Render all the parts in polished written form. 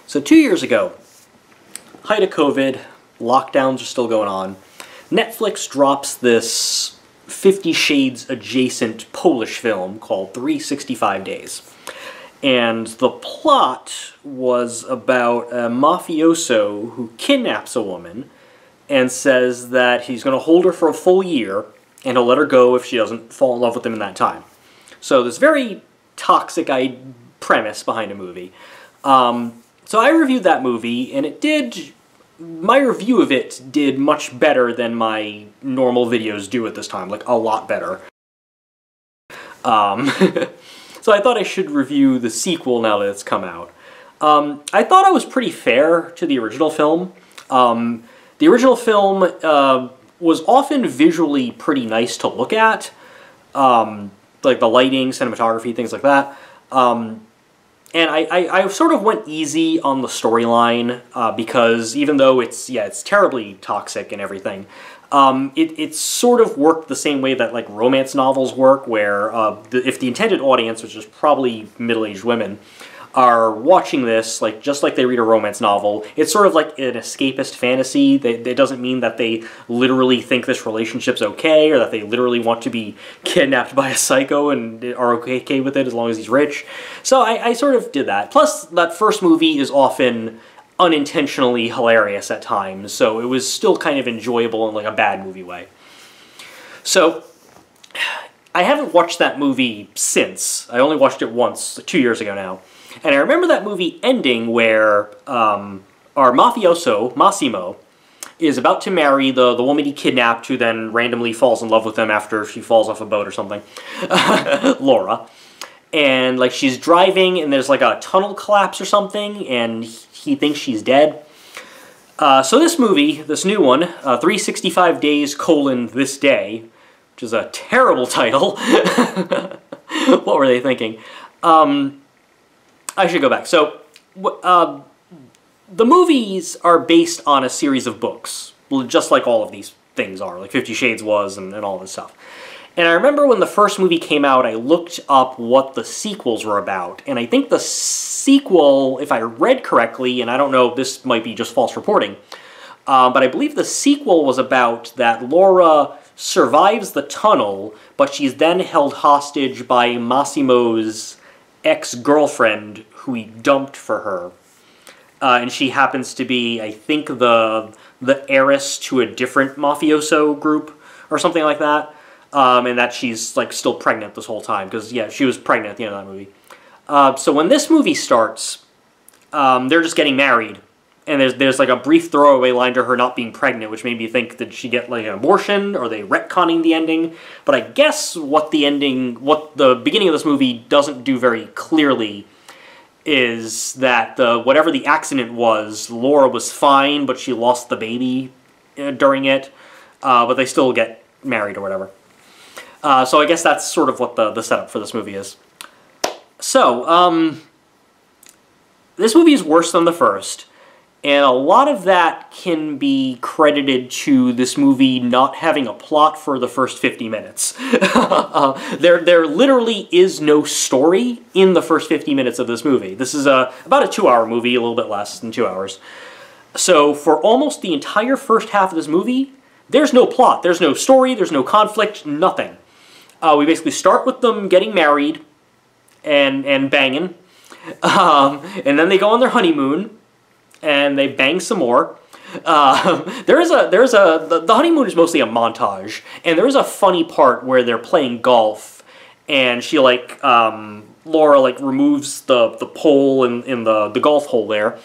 So 2 years ago, height of COVID, lockdowns are still going on, Netflix drops this 50 Shades adjacent Polish film called 365 Days. And the plot was about a mafioso who kidnaps a woman and says that he's going to hold her for a full year and he'll let her go if she doesn't fall in love with him in that time. So this very toxic premise behind a movie. So I reviewed that movie, and my review of it did much better than my normal videos do at this time, like a lot better. So I thought I should review the sequel now that it's come out. I thought I was pretty fair to the original film. The original film was often visually pretty nice to look at, like the lighting, cinematography, things like that. And I sort of went easy on the storyline because even though it's terribly toxic and everything, it sort of worked the same way that like romance novels work, where if the intended audience, which is probably middle-aged women, are watching this just like they read a romance novel, it's sort of like an escapist fantasy. It doesn't mean that they literally think this relationship's okay, or that they literally want to be kidnapped by a psycho and are okay with it as long as he's rich. So I sort of did that. Plus, that first movie is often unintentionally hilarious at times, so it was still kind of enjoyable in like a bad movie way. So I haven't watched that movie since. I only watched it once, 2 years ago now. And I remember that movie ending where our mafioso, Massimo, is about to marry the woman he kidnapped, who then randomly falls in love with him after she falls off a boat or something. Laura. And like she's driving and there's like a tunnel collapse or something, and he thinks she's dead. So this movie, this new one, 365 Days, this day, which is a terrible title. What were they thinking? I should go back. So, the movies are based on a series of books, just like all of these things are, like 50 Shades was and all this stuff. And I remember when the first movie came out, I looked up what the sequels were about, and I think the sequel, if I read correctly, and I don't know, this might be just false reporting, but I believe the sequel was about that Laura survives the tunnel, but she's then held hostage by Massimo's ex-girlfriend who he dumped for her. And she happens to be, I think, the heiress to a different mafioso group or something like that. And that she's like still pregnant this whole time, because yeah, she was pregnant at the end of that movie. So when this movie starts, they're just getting married. And there's like a brief throwaway line to her not being pregnant, which made me think, did she get like an abortion? Or are they retconning the ending? But I guess what the beginning of this movie doesn't do very clearly is that whatever the accident was, Laura was fine, but she lost the baby during it. But they still get married or whatever. So I guess that's sort of what the setup for this movie is. So, this movie is worse than the first. And a lot of that can be credited to this movie not having a plot for the first 50 minutes. There literally is no story in the first 50 minutes of this movie. This is about a 2-hour movie, a little bit less than 2 hours. So for almost the entire first half of this movie, there's no plot, there's no story, there's no conflict, nothing. We basically start with them getting married and banging, and then they go on their honeymoon, and they bang some more. The honeymoon is mostly a montage, and there is a funny part where they're playing golf, and she Laura removes the pole in the golf hole there,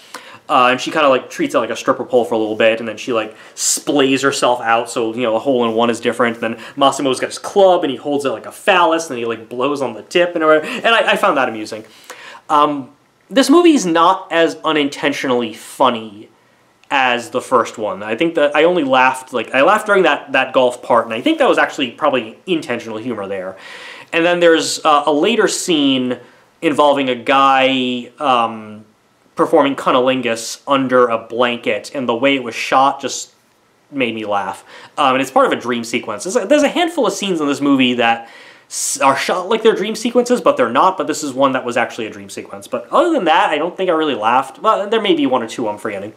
and she kind of treats it like a stripper pole for a little bit, and then she splays herself out, so the hole in one is different. Then Massimo's got his club, and he holds it like a phallus, and he blows on the tip and whatever, and I found that amusing. This movie's not as unintentionally funny as the first one. I think that I only laughed, I laughed during that golf part, and I think that was actually probably intentional humor there. And then there's a later scene involving a guy performing cunnilingus under a blanket, and the way it was shot just made me laugh. And it's part of a dream sequence. There's a handful of scenes in this movie that are shot like they're dream sequences, but they're not, but this is one that was actually a dream sequence. But other than that, I don't think I really laughed. Well, there may be one or two I'm forgetting.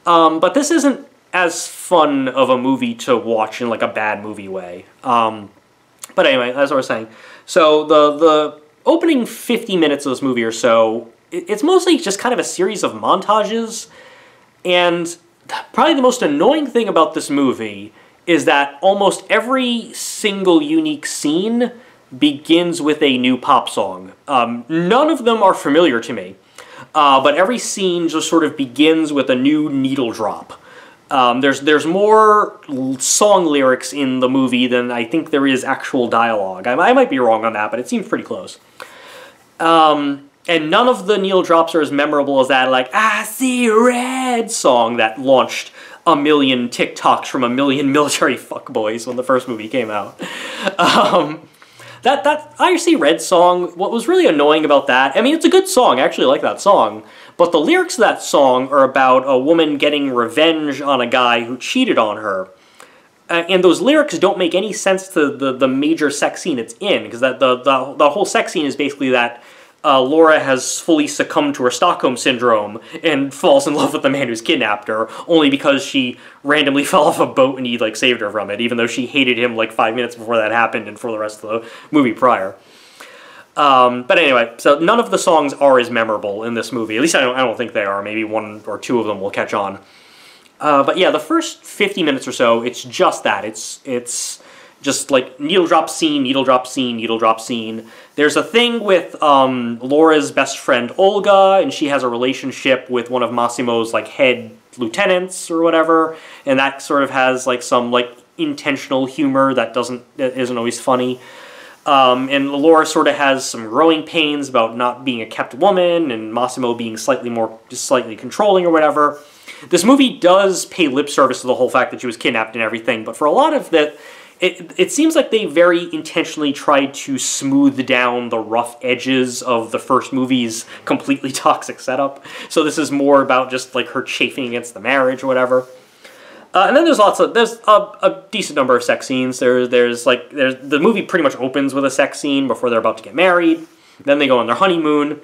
But this isn't as fun of a movie to watch in like a bad movie way. But anyway, as I was saying, so the opening 50 minutes of this movie or so, it's mostly just kind of a series of montages, and probably the most annoying thing about this movie is that almost every single unique scene begins with a new pop song. None of them are familiar to me, but every scene just sort of begins with a new needle drop. There's more song lyrics in the movie than I think there is actual dialogue. I might be wrong on that, but it seems pretty close. And none of the needle drops are as memorable as that, like, I see red song that launched a million TikToks from a million military fuckboys when the first movie came out. That I See Red song, what was really annoying about that, I mean, it's a good song, I actually like that song, but the lyrics of that song are about a woman getting revenge on a guy who cheated on her. And those lyrics don't make any sense to the major sex scene it's in, because the whole sex scene is basically that Laura has fully succumbed to her Stockholm Syndrome and falls in love with the man who's kidnapped her, only because she randomly fell off a boat and he, like, saved her from it, even though she hated him, like, 5 minutes before that happened and for the rest of the movie prior. But anyway, so none of the songs are as memorable in this movie. At least I don't think they are. Maybe one or two of them will catch on. But yeah, the first 50 minutes or so, it's just that. It's just like needle drop scene, needle drop scene, needle drop scene. There's a thing with Laura's best friend Olga, and she has a relationship with one of Massimo's like head lieutenants or whatever, and that sort of has like some like intentional humor that isn't always funny. And Laura sort of has some growing pains about not being a kept woman, and Massimo being slightly controlling or whatever. This movie does pay lip service to the whole fact that she was kidnapped and everything, but for a lot of that, it seems like they very intentionally tried to smooth down the rough edges of the first movie's completely toxic setup. So this is more about just like her chafing against the marriage or whatever. And then there's a decent number of sex scenes. The movie pretty much opens with a sex scene before they're about to get married. Then they go on their honeymoon.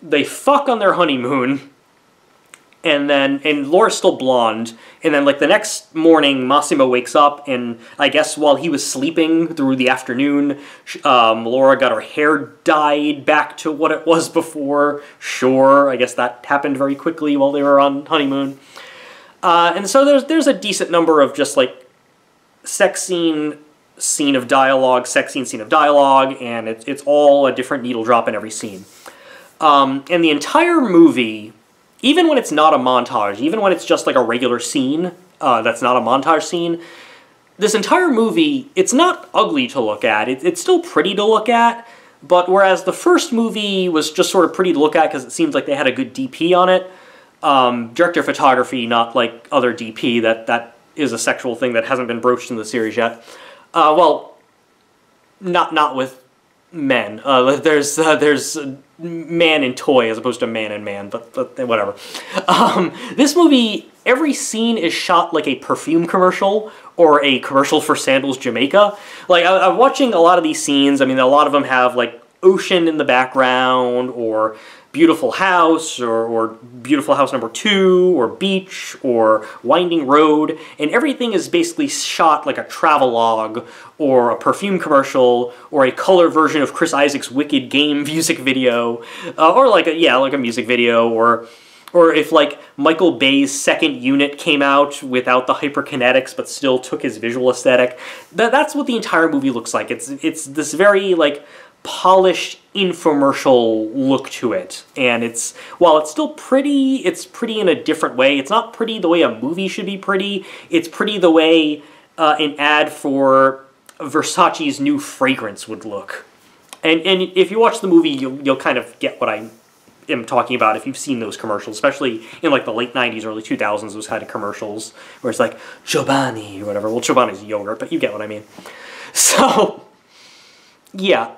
They fuck on their honeymoon. And Laura's still blonde, and then like the next morning, Massimo wakes up, and I guess while he was sleeping through the afternoon, Laura got her hair dyed back to what it was before. Sure, I guess that happened very quickly while they were on honeymoon. And so there's a decent number of just like sex scene of dialogue, sex scene of dialogue, and it's all a different needle drop in every scene. And the entire movie, even when it's not a montage, even when it's just like a regular scene that's not a montage scene, this entire movie, it's not ugly to look at. It's still pretty to look at, but whereas the first movie was just sort of pretty to look at because it seems like they had a good DP on it, director of photography, not like other DP, that is a sexual thing that hasn't been broached in the series yet. Well, not with men. There's man and toy as opposed to man and man, but whatever. This movie, every scene is shot like a perfume commercial or a commercial for Sandals Jamaica. Like, I'm watching a lot of these scenes. I mean, a lot of them have like ocean in the background, or beautiful house, or beautiful house number 2, or beach, or winding road, and everything is basically shot like a travelogue, or a perfume commercial, or a color version of Chris Isaak's Wicked Game music video, or like a music video, or if like Michael Bay's Second Unit came out without the hyperkinetics but still took his visual aesthetic. That's what the entire movie looks like. It's this very like polished infomercial look to it, and while it's still pretty, it's pretty in a different way. It's not pretty the way a movie should be pretty. It's pretty the way an ad for Versace's new fragrance would look. And if you watch the movie, you'll kind of get what I am talking about if you've seen those commercials, especially in like the late 90s, early 2000s, those kind of commercials where it's like Chobani or whatever. Well, Chobani's yogurt, but you get what I mean. So yeah,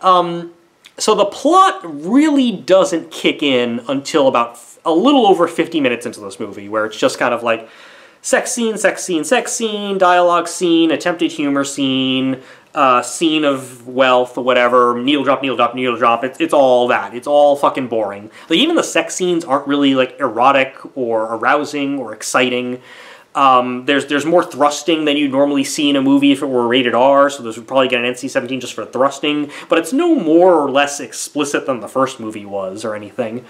so the plot really doesn't kick in until about a little over 50 minutes into this movie, where it's just kind of like sex scene, sex scene, sex scene, dialogue scene, attempted humor scene, scene of wealth or whatever, needle drop, needle drop, needle drop. It's all that. It's all fucking boring. Like, even the sex scenes aren't really, like, erotic or arousing or exciting. There's more thrusting than you'd normally see in a movie if it were rated R, so this would probably get an NC-17 just for thrusting, but it's no more or less explicit than the first movie was or anything.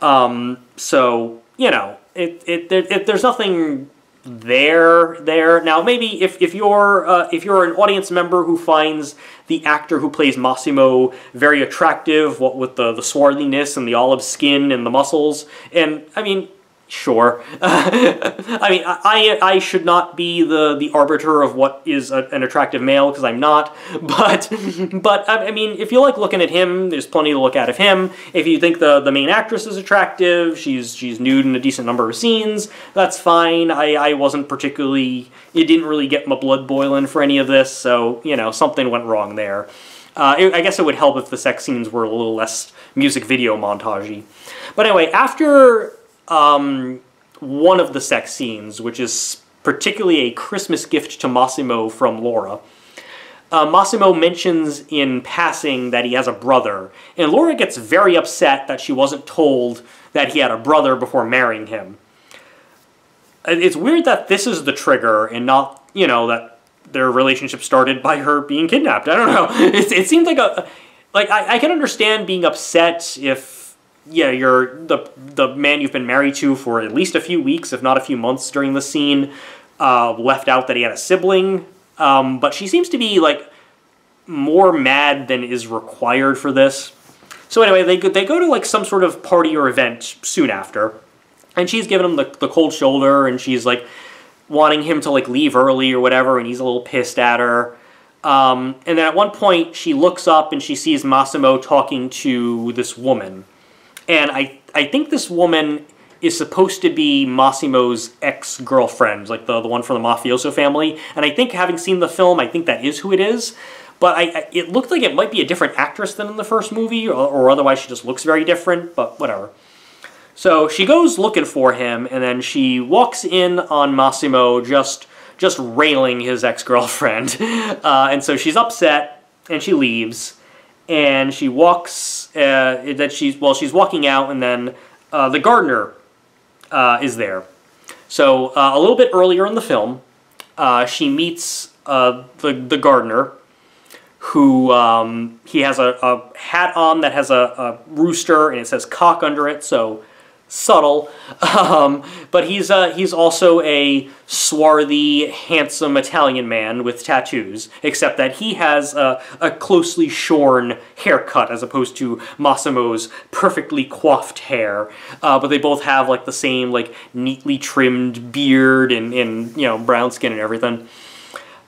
So, you know, there's nothing there. Now, maybe if you're an audience member who finds the actor who plays Massimo very attractive, what with the swarthiness and the olive skin and the muscles, and I mean, sure. I mean, I should not be the arbiter of what is an attractive male, because I'm not, but I mean, if you like looking at him, there's plenty to look at of him. If you think the main actress is attractive, she's nude in a decent number of scenes, that's fine. I wasn't particularly, it didn't really get my blood boiling for any of this, so, you know, something went wrong there. I guess it would help if the sex scenes were a little less music video montage-y. But anyway, after one of the sex scenes, which is particularly a Christmas gift to Massimo from Laura, Massimo mentions in passing that he has a brother, and Laura gets very upset that she wasn't told that he had a brother before marrying him. It's weird that this is the trigger and not, you know, that their relationship started by her being kidnapped. I don't know. It seems like I can understand being upset if, yeah, you're the man you've been married to for at least a few weeks, if not a few months during the scene, left out that he had a sibling. But she seems to be, like, more mad than is required for this. So anyway, they go to, like, some sort of party or event soon after, and she's giving him the cold shoulder, and she's, like, wanting him to, like, leave early or whatever, and he's a little pissed at her. And then at one point, she looks up and she sees Massimo talking to this woman. And I think this woman is supposed to be Massimo's ex-girlfriend, like the one from the mafioso family. And I think, having seen the film, I think that is who it is. But it looked like it might be a different actress than in the first movie, or otherwise she just looks very different, but whatever. So she goes looking for him, and then she walks in on Massimo just railing his ex-girlfriend. And so she's upset, and she leaves. And she walks, she's walking out, and then the gardener is there. So a little bit earlier in the film, she meets the gardener, who, he has a hat on that has a rooster, and it says cock under it, so subtle. But he's also a swarthy, handsome Italian man with tattoos, except that he has a closely shorn haircut as opposed to Massimo's perfectly coiffed hair. But they both have, like, the same, like, neatly trimmed beard and you know, brown skin and everything.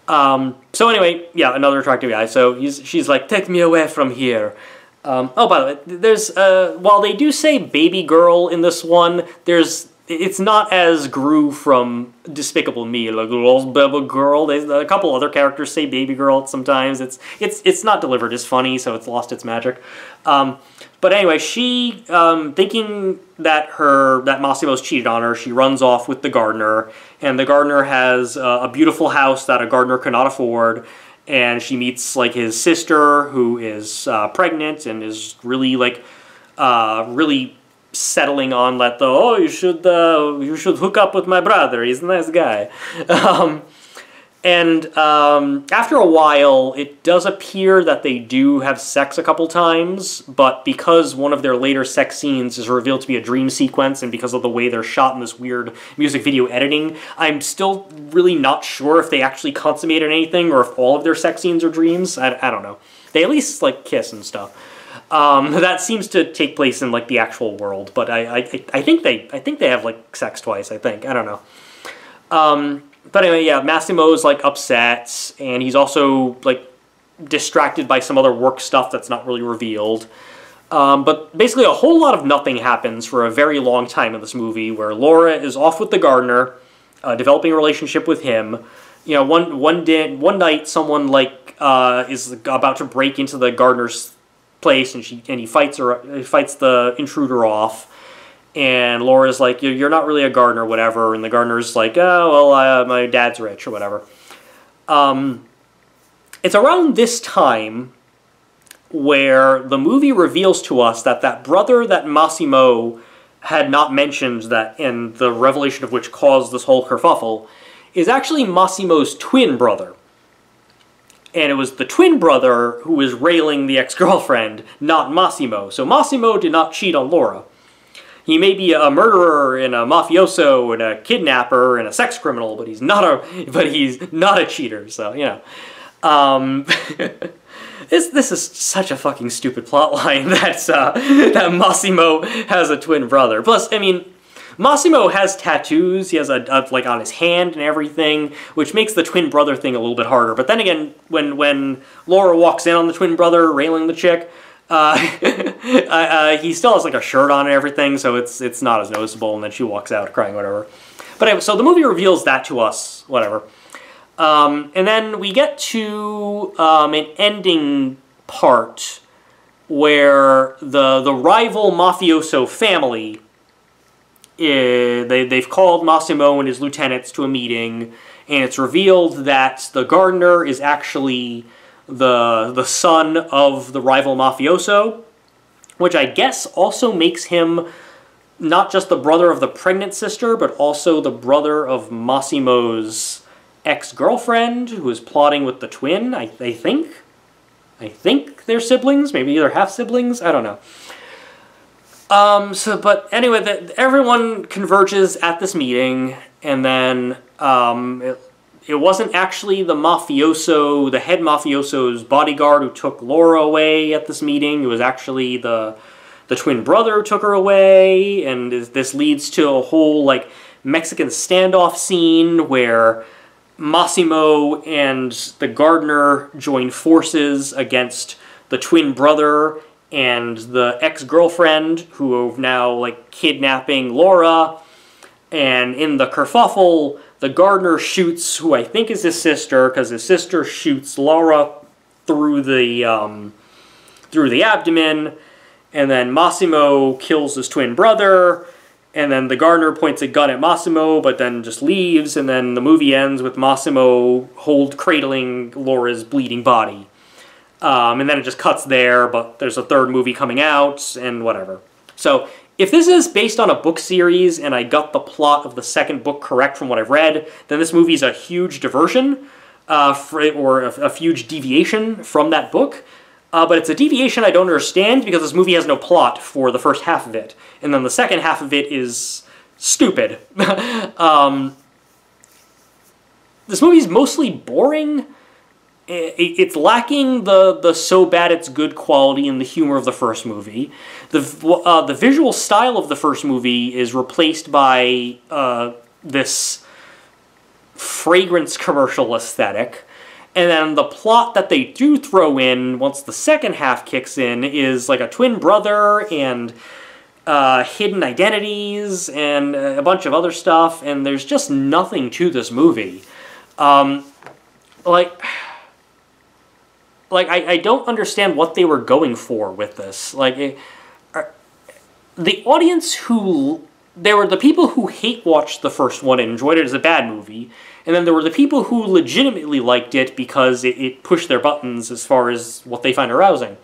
So anyway, yeah, another attractive guy. So she's like, take me away from here. Oh, by the way, there's, while they do say baby girl in this one, it's not as Gru from Despicable Me, like, baby girl. A couple other characters say baby girl sometimes. It's not delivered as funny, so it's lost its magic. But anyway, she, thinking that Massimo's cheated on her, she runs off with the gardener, and the gardener has a beautiful house that a gardener cannot afford. And she meets, like, his sister, who is pregnant and is really, like, really settling on you should hook up with my brother. He's a nice guy. And after a while, it does appear that they do have sex a couple times, but because one of their later sex scenes is revealed to be a dream sequence, and because of the way they're shot in this weird music video editing, I'm still really not sure if they actually consummated anything, or if all of their sex scenes are dreams. I don't know. They at least, like, kiss and stuff. That seems to take place in, like, the actual world, but I think they have, like, sex twice, I think. I don't know. But anyway, yeah, Massimo's, like, upset, and he's also, like, distracted by some other work stuff that's not really revealed. But basically a whole lot of nothing happens for a very long time in this movie, where Laura is off with the gardener, developing a relationship with him. You know, one night someone, like, is about to break into the gardener's place, and he fights the intruder off. And Laura's like, you're not really a gardener, whatever. And the gardener's like, oh, well, my dad's rich, or whatever. it's around this time where the movie reveals to us that that brother that Massimo had not mentioned, that in the revelation of which caused this whole kerfuffle, is actually Massimo's twin brother. And it was the twin brother who was railing the ex-girlfriend, not Massimo. So Massimo did not cheat on Laura. He may be a murderer and a mafioso and a kidnapper and a sex criminal, but he's not a cheater. So, you know, this is such a fucking stupid plotline that Massimo has a twin brother. Plus, I mean, Massimo has tattoos. He has like on his hand and everything, which makes the twin brother thing a little bit harder. But then again, when Laura walks in on the twin brother railing the chick, he still has like a shirt on and everything, so it's not as noticeable. And then she walks out crying, whatever. But anyway, so the movie reveals that to us, whatever. And then we get to an ending part where the rival mafioso family, they've called Massimo and his lieutenants to a meeting, and it's revealed that the gardener is actually the son of the rival mafioso, which I guess also makes him not just the brother of the pregnant sister, but also the brother of Massimo's ex-girlfriend, who is plotting with the twin, I think. I think they're siblings, maybe they're half-siblings, I don't know. But anyway, everyone converges at this meeting, and then it wasn't actually the mafioso, the head mafioso's bodyguard who took Laura away at this meeting. It was actually the twin brother who took her away, and this leads to a whole, like, Mexican standoff scene where Massimo and the gardener join forces against the twin brother and the ex-girlfriend, who are now, like, kidnapping Laura. And in the kerfuffle, the gardener shoots who I think is his sister, because his sister shoots Laura through the abdomen, and then Massimo kills his twin brother, and then the gardener points a gun at Massimo, but then just leaves, and then the movie ends with Massimo cradling Laura's bleeding body. And then it just cuts there, but there's a third movie coming out, and whatever. So, if this is based on a book series, and I got the plot of the second book correct from what I've read, then this movie's a huge diversion, or a huge deviation from that book. But it's a deviation I don't understand, because this movie has no plot for the first half of it. And then the second half of it is stupid. This movie's mostly boring. It's lacking the so bad it's good quality and the humor of the first movie. The visual style of the first movie is replaced by this fragrance commercial aesthetic. And then the plot that they do throw in once the second half kicks in is like a twin brother and hidden identities and a bunch of other stuff. And there's just nothing to this movie. I don't understand what they were going for with this. Like, the audience who... There were the people who hate-watched the first one and enjoyed it as a bad movie, and then there were the people who legitimately liked it because it pushed their buttons as far as what they find arousing.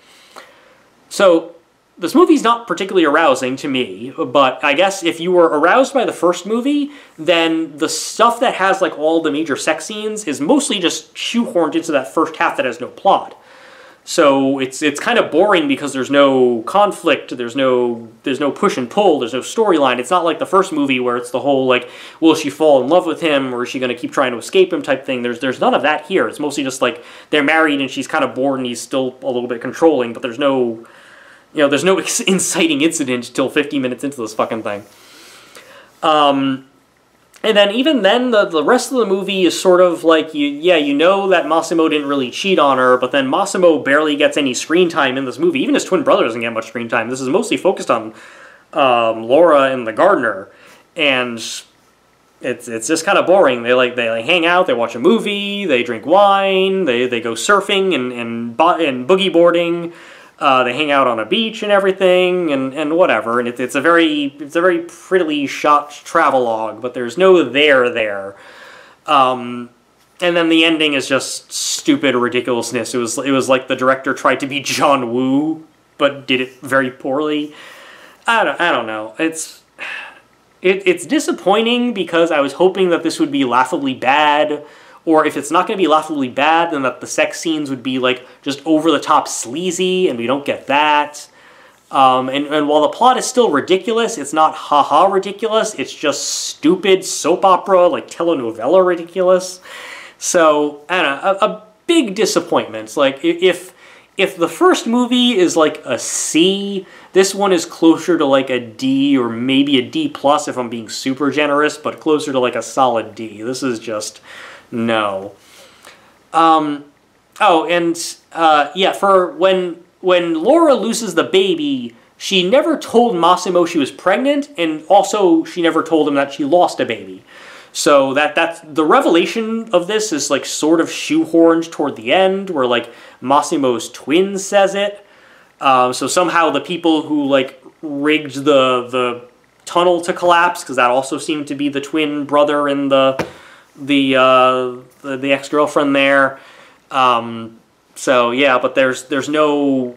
So, this movie's not particularly arousing to me, but I guess if you were aroused by the first movie, then the stuff that has, like, all the major sex scenes is mostly just shoehorned into that first half that has no plot. So it's kind of boring because there's no conflict, there's no push and pull, there's no storyline. It's not like the first movie where it's the whole, like, will she fall in love with him or is she going to keep trying to escape him type thing. There's none of that here. It's mostly just like they're married and she's kind of bored and he's still a little bit controlling, but there's no, there's no inciting incident till 50 minutes into this fucking thing. And then even then, the rest of the movie is sort of like, you know that Massimo didn't really cheat on her, but then Massimo barely gets any screen time in this movie. Even his twin brother doesn't get much screen time. This is mostly focused on Laura and the gardener, and it's just kind of boring. They hang out, they watch a movie, they drink wine, they go surfing and boogie boarding. They hang out on a beach and everything, and whatever. And it's a very prettily shot travelogue, but there's no there. And then the ending is just stupid ridiculousness. It was like the director tried to be John Woo, but did it very poorly. I don't know. It's disappointing because I was hoping that this would be laughably bad, or if it's not going to be laughably bad, then that the sex scenes would be like just over the top sleazy, and we don't get that. And while the plot is still ridiculous, it's not haha ridiculous. It's just stupid soap opera, like telenovela ridiculous. So, I don't know, a big disappointment. Like, if the first movie is like a C, this one is closer to like a D or maybe a D plus if I'm being super generous, but closer to like a solid D. This is just, no. Yeah, for when Laura loses the baby, she never told Massimo she was pregnant, and also she never told him that she lost a baby. So that's the revelation of this is like sort of shoehorned toward the end, where like Massimo's twin says it. So somehow the people who like rigged the tunnel to collapse, because that also seemed to be the twin brother and the ex-girlfriend there. So yeah, but there's no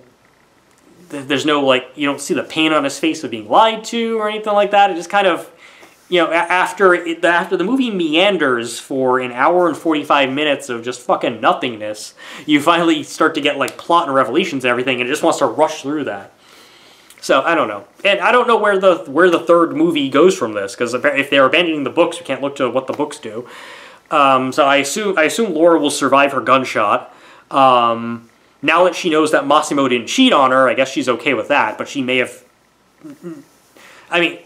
like, you don't see the pain on his face of being lied to or anything like that. It just kind of, you know, after the movie meanders for an hour and 45 minutes of just fucking nothingness, you finally start to get like plot and revelations and everything, and it just wants to rush through that. So I don't know, and I don't know where the third movie goes from this, because if they're abandoning the books, we can't look to what the books do. So I assume Laura will survive her gunshot. Now that she knows that Massimo didn't cheat on her, I guess she's okay with that. But she may have. I mean,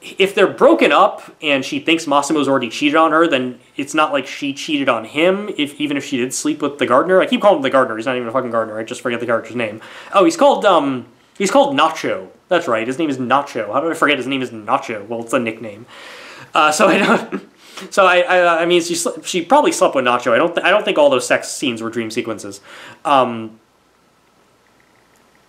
if they're broken up and she thinks Massimo's already cheated on her, then it's not like she cheated on him, even if she did sleep with the gardener. I keep calling him the gardener. He's not even a fucking gardener. I just forget the character's name. Oh, he's called Nacho. That's right. His name is Nacho. How did I forget his name is Nacho? Well, it's a nickname. So I don't. So I mean, she probably slept with Nacho. I don't think all those sex scenes were dream sequences.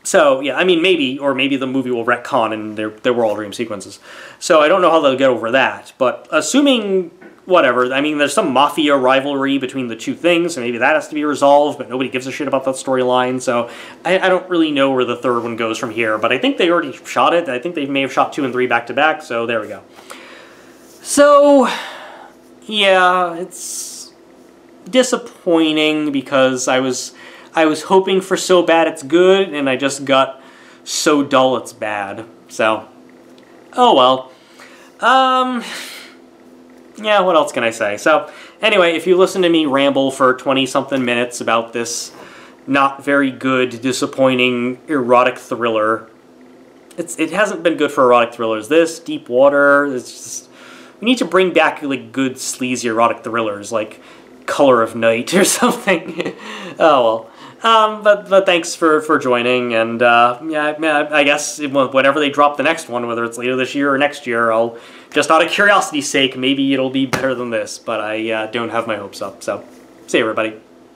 So yeah, I mean, maybe the movie will retcon and they were all dream sequences. So I don't know how they'll get over that. But assuming whatever, I mean, there's some mafia rivalry between the two things, and maybe that has to be resolved. But nobody gives a shit about that storyline. So I don't really know where the third one goes from here. But I think they already shot it. I think they may have shot 2 and 3 back to back. So there we go. So yeah, it's disappointing because I was hoping for so bad it's good, and I just got so dull it's bad. So, oh well. Yeah, what else can I say? So, anyway, if you listen to me ramble for 20-something minutes about this not very good, disappointing, erotic thriller, it hasn't been good for erotic thrillers. This, Deep Water, it's just, we need to bring back like good, sleazy, erotic thrillers, like Color of Night or something. Oh well. But thanks for joining, and yeah, I guess whenever they drop the next one, whether it's later this year or next year, I'll, just out of curiosity's sake, maybe it'll be better than this, but I don't have my hopes up. So, see you, everybody.